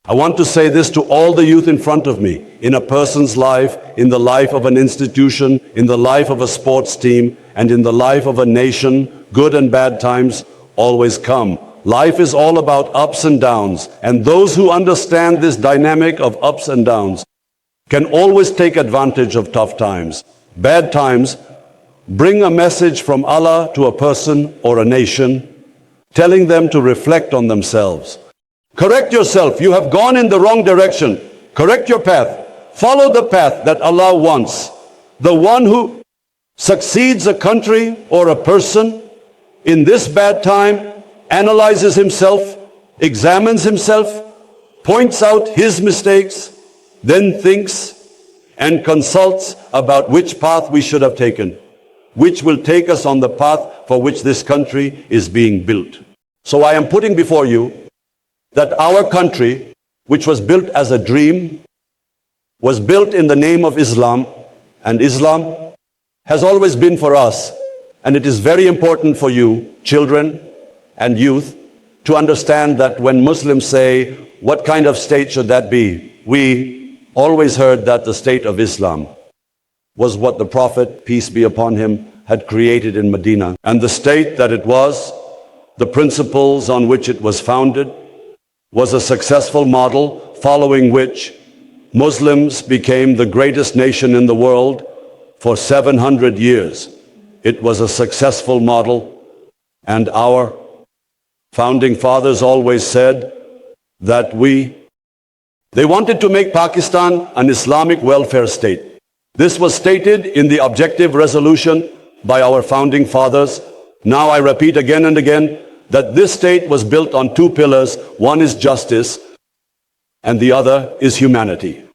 I want to say this to all the youth in front of me, in a person's life, in the life of an institution, in the life of a sports team, and in the life of a nation. Good and bad times always come. Life is all about ups and downs, and those who understand this dynamic of ups and downs can always take advantage of tough times. Bad times bring a message from Allah to a person or a nation, telling them to reflect on themselves. Correct yourself. You have gone in the wrong direction. Correct your path. Follow the path that Allah wants. The one who succeeds a country or a person in this bad time analyzes himself, examines himself, points out his mistakes, then thinks and consults about which path we should have taken, which will take us on the path for which this country is being built. So I am putting before you that our country, which was built as a dream, was built in the name of Islam, and Islam has always been for us. And it is very important for you, children and youth, to understand that when Muslims say, what kind of state should that be? We always heard that the state of Islam was what the Prophet, peace be upon him, had created in Medina. And the state that it was, the principles on which it was founded, was a successful model following which Muslims became the greatest nation in the world for 700 years. It was a successful model, and our founding fathers always said that they wanted to make Pakistan an Islamic welfare state. This was stated in the objective resolution by our founding fathers. Now I repeat again and again that this state was built on two pillars. One is justice, and the other is humanity.